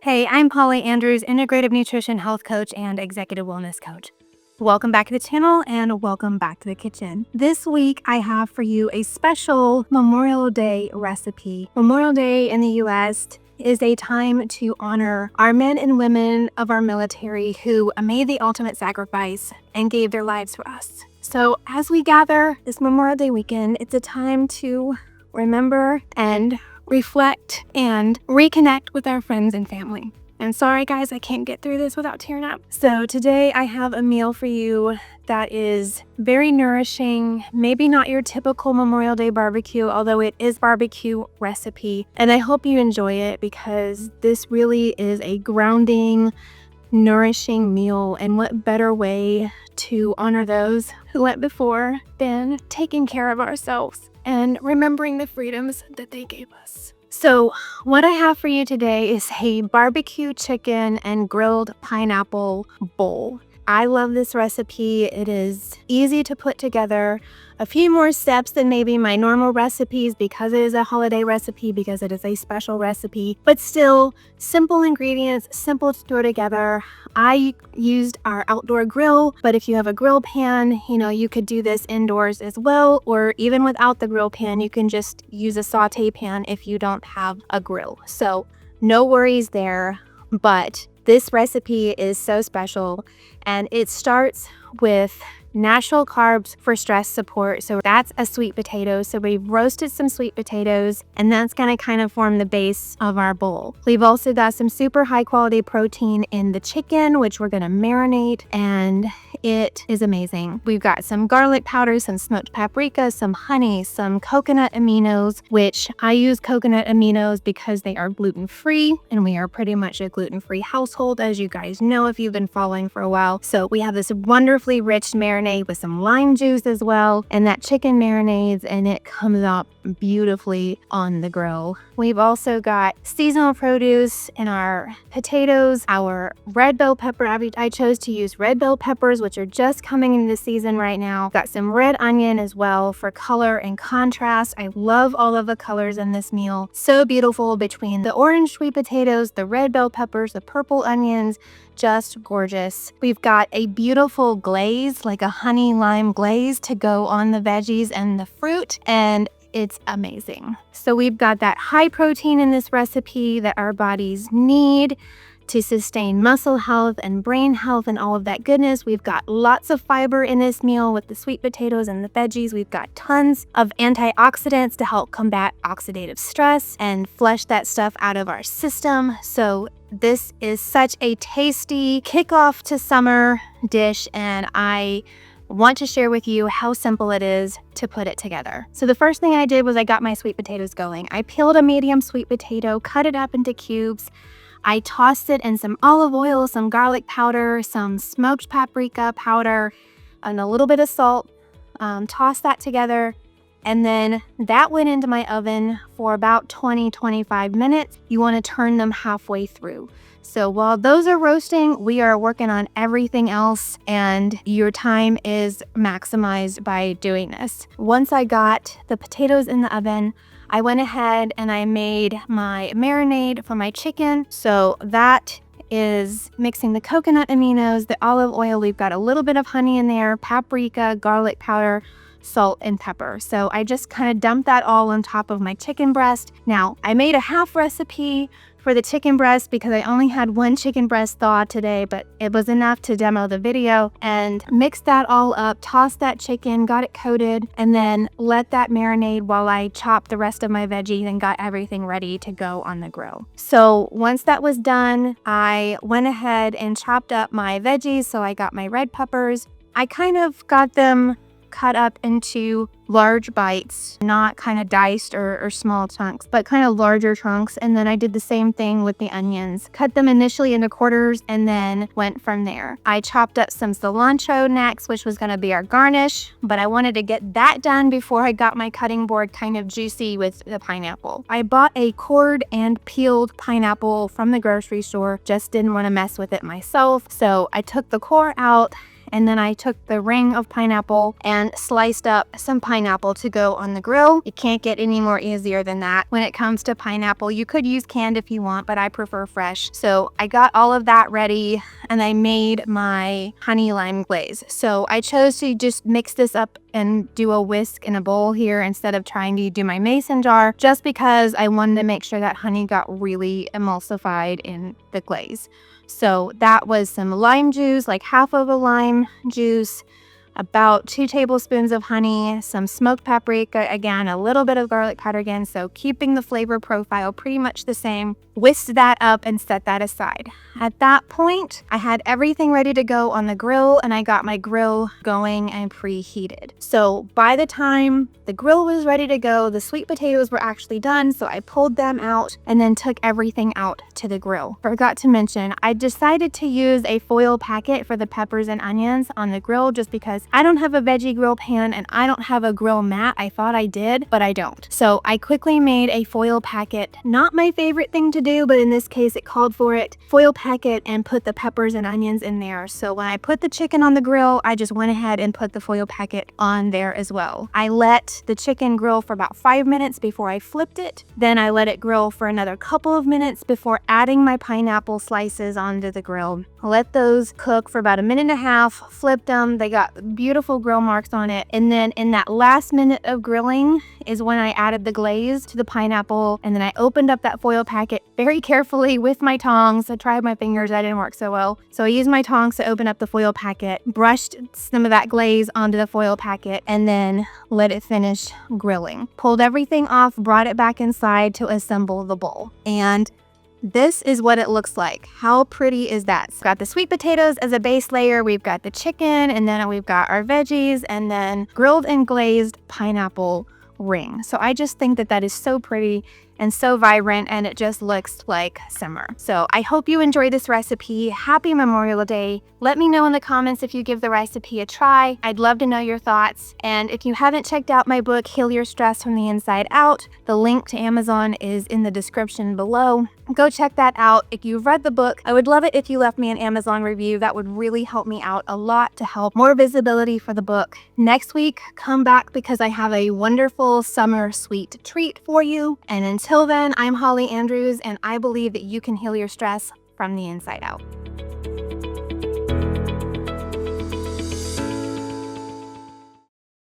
Hey, I'm Polly Andrews, Integrative Nutrition Health Coach and Executive Wellness Coach. Welcome back to the channel and welcome back to the kitchen. This week I have for you a special Memorial Day recipe. Memorial Day in the US is a time to honor our men and women of our military who made the ultimate sacrifice and gave their lives for us. So as we gather this Memorial Day weekend, it's a time to remember and reflect and reconnect with our friends and family. And sorry guys, I can't get through this without tearing up. So today I have a meal for you that is very nourishing, maybe not your typical Memorial Day barbecue, although it is barbecue recipe. And I hope you enjoy it because this really is a grounding, nourishing meal, and what better way to honor those who went before than taking care of ourselves and remembering the freedoms that they gave us. So what I have for you today is a barbecue chicken and grilled pineapple bowl. I love this recipe. It is easy to put together. A few more steps than maybe my normal recipes because it is a holiday recipe, because it is a special recipe, but still simple ingredients, simple to throw together. I used our outdoor grill, but if you have a grill pan, you could do this indoors as well, or even without the grill pan, you can just use a saute pan if you don't have a grill. So no worries there, but this recipe is so special, and it starts with natural carbs for stress support. So that's a sweet potato. So we've roasted some sweet potatoes, and that's going to kind of form the base of our bowl. We've also got some super high quality protein in the chicken, which we're going to marinate, and it is amazing. We've got some garlic powder, some smoked paprika, some honey, some coconut aminos, which I use coconut aminos because they are gluten-free, and we are pretty much a gluten-free household, as you guys know if you've been following for a while. So we have this wonderfully rich marinade with some lime juice as well, and that chicken marinades, and it comes out beautifully on the grill. We've also got seasonal produce in our potatoes, our red bell pepper. I chose to use red bell peppers, which are just coming into the season right now. Got some red onion as well for color and contrast. I love all of the colors in this meal. So beautiful between the orange sweet potatoes, the red bell peppers, the purple onions, just gorgeous. We've got a beautiful glaze, like a honey lime glaze to go on the veggies and the fruit, and it's amazing. So we've got that high protein in this recipe that our bodies need to sustain muscle health and brain health and all of that goodness. We've got lots of fiber in this meal with the sweet potatoes and the veggies. We've got tons of antioxidants to help combat oxidative stress and flush that stuff out of our system. So this is such a tasty kickoff to summer dish, and I want to share with you how simple it is to put it together. So the first thing I did was I got my sweet potatoes going. I peeled a medium sweet potato, cut it up into cubes. I tossed it in some olive oil, some garlic powder, some smoked paprika powder, and a little bit of salt. Tossed that together, and then that went into my oven for about 20-25 minutes. You want to turn them halfway through. So while those are roasting, we are working on everything else, and your time is maximized by doing this. Once I got the potatoes in the oven, I went ahead and I made my marinade for my chicken. So that is mixing the coconut aminos, the olive oil. We've got a little bit of honey in there, paprika, garlic powder, salt, and pepper. So I just kind of dumped that all on top of my chicken breast. Now, I made a half recipe for the chicken breast because I only had one chicken breast thaw today, but it was enough to demo the video, and mixed that all up, tossed that chicken, got it coated, and then let that marinate while I chopped the rest of my veggies and got everything ready to go on the grill. So once that was done, I went ahead and chopped up my veggies. So I got my red peppers. I kind of got them cut up into large bites, not kind of diced or small chunks, but kind of larger chunks. And then I did the same thing with the onions. Cut them initially into quarters and then went from there. I chopped up some cilantro next, which was going to be our garnish, but I wanted to get that done before I got my cutting board kind of juicy with the pineapple. I bought a cored and peeled pineapple from the grocery store, just didn't want to mess with it myself. So I took the core out And then I took the ring of pineapple and sliced up some pineapple to go on the grill. You can't get any more easier than that. When it comes to pineapple, you could use canned if you want, but I prefer fresh. So I got all of that ready and I made my honey lime glaze. So I chose to just mix this up and do a whisk in a bowl here instead of trying to do my mason jar, just because I wanted to make sure that honey got really emulsified in the glaze. So that was some lime juice, like half of a lime juice, about 2 tablespoons of honey, some smoked paprika, again, a little bit of garlic powder again, so keeping the flavor profile pretty much the same. Whisked that up and set that aside. At that point, I had everything ready to go on the grill and I got my grill going and preheated. So by the time the grill was ready to go, the sweet potatoes were actually done, so I pulled them out and then took everything out to the grill. Forgot to mention, I decided to use a foil packet for the peppers and onions on the grill just because I don't have a veggie grill pan and I don't have a grill mat. I thought I did, but I don't. So I quickly made a foil packet. Not my favorite thing to do, but in this case it called for it. Foil packet and put the peppers and onions in there. So when I put the chicken on the grill, I just went ahead and put the foil packet on there as well. I let the chicken grill for about 5 minutes before I flipped it. Then I let it grill for another couple of minutes before adding my pineapple slices onto the grill. Let those cook for about 1.5 minutes, flipped them. They got beautiful grill marks on it. And then in that last minute of grilling is when I added the glaze to the pineapple. And then I opened up that foil packet very carefully with my tongs. I tried my fingers, that didn't work so well. So I used my tongs to open up the foil packet, brushed some of that glaze onto the foil packet, and then let it finish grilling. Pulled everything off, brought it back inside to assemble the bowl. And this is what it looks like. How pretty is that? We've got the sweet potatoes as a base layer, we've got the chicken, and then we've got our veggies, and then grilled and glazed pineapple ring. So I just think that that is so pretty and so vibrant, and it just looks like summer. So I hope you enjoy this recipe. Happy Memorial Day. Let me know in the comments if you give the recipe a try. I'd love to know your thoughts. And if you haven't checked out my book, Heal Your Stress from the Inside Out, the link to Amazon is in the description below. Go check that out. If you've read the book, I would love it if you left me an Amazon review. That would really help me out a lot to help more visibility for the book. Next week, come back because I have a wonderful summer sweet treat for you. And until then, I'm Holly Andrews, and I believe that you can heal your stress from the inside out.